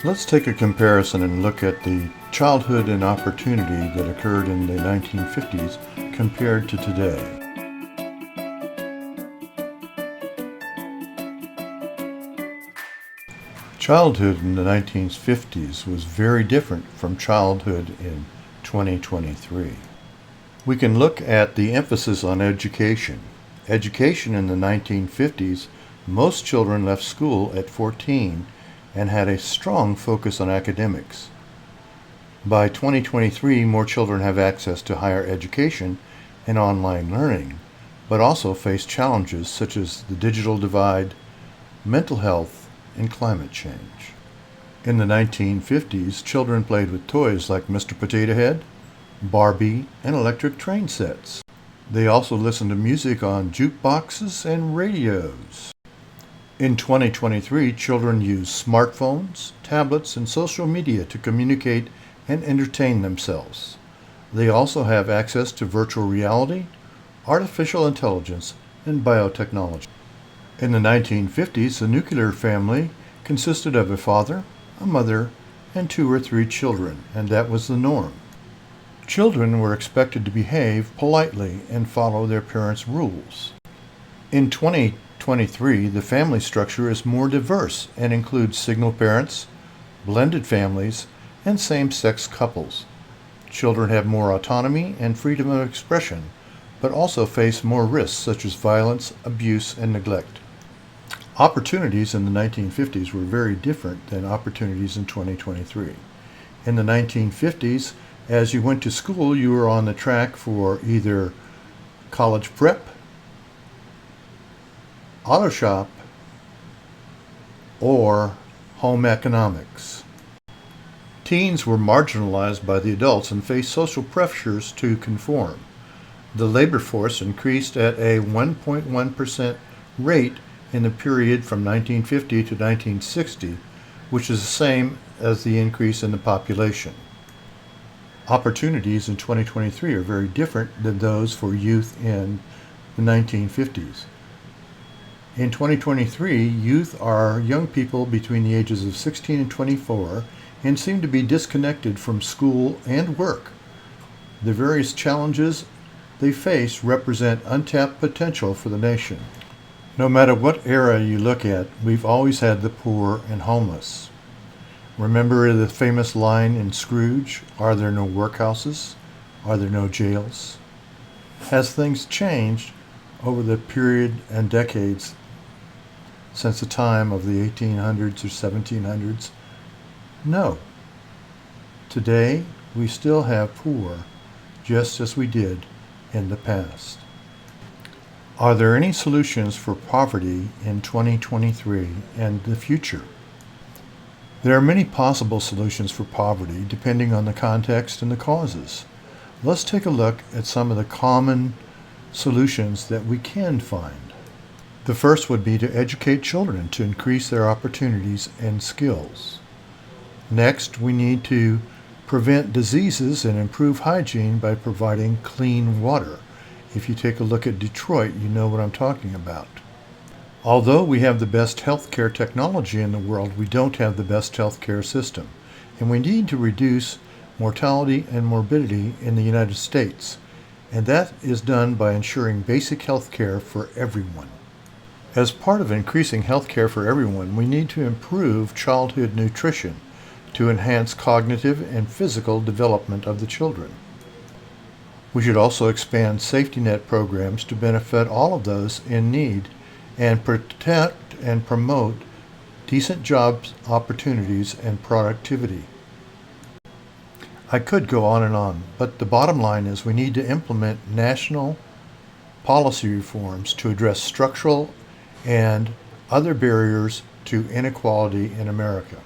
Let's take a comparison and look at the childhood and opportunity that occurred in the 1950s compared to today. Childhood in the 1950s was very different from childhood in 2023. We can look at the emphasis on education. Education in the 1950s, most children left school at 14 and had a strong focus on academics. By 2023, more children have access to higher education and online learning, but also face challenges such as the digital divide, mental health, and climate change. In the 1950s, children played with toys like Mr. Potato Head, Barbie, and electric train sets. They also listened to music on jukeboxes and radios. In 2023, children use smartphones, tablets, and social media to communicate and entertain themselves. They also have access to virtual reality, artificial intelligence, and biotechnology. In the 1950s, the nuclear family consisted of a father, a mother, and 2 or 3 children, and that was the norm. Children were expected to behave politely and follow their parents' rules. In 2023, the family structure is more diverse and includes single parents, blended families, and same-sex couples. Children have more autonomy and freedom of expression, but also face more risks such as violence, abuse, and neglect. Opportunities in the 1950s were very different than opportunities in 2023. In the 1950s, as you went to school, you were on the track for either college prep, auto shop, or home economics. Teens were marginalized by the adults and faced social pressures to conform. The labor force increased at a 1.1% rate in the period from 1950 to 1960, which is the same as the increase in the population. Opportunities in 2023 are very different than those for youth in the 1950s. In 2023, youth are young people between the ages of 16 and 24 and seem to be disconnected from school and work. The various challenges they face represent untapped potential for the nation. No matter what era you look at, we've always had the poor and homeless. Remember the famous line in Scrooge, "Are there no workhouses? Are there no jails?" Has things changed over the period and decades since the time of the 1800s or 1700s? No. Today, we still have poor, just as we did in the past. Are there any solutions for poverty in 2023 and the future? There are many possible solutions for poverty depending on the context and the causes. Let's take a look at some of the common solutions that we can find. The first would be to educate children to increase their opportunities and skills. Next, we need to prevent diseases and improve hygiene by providing clean water. If you take a look at Detroit, you know what I'm talking about. Although we have the best healthcare technology in the world, we don't have the best healthcare system, and we need to reduce mortality and morbidity in the United States, and that is done by ensuring basic health care for everyone. As part of increasing health care for everyone, we need to improve childhood nutrition to enhance cognitive and physical development of the children. We should also expand safety net programs to benefit all of those in need and protect and promote decent job opportunities and productivity. I could go on, but the bottom line is we need to implement national policy reforms to address structural and other barriers to inequality in America.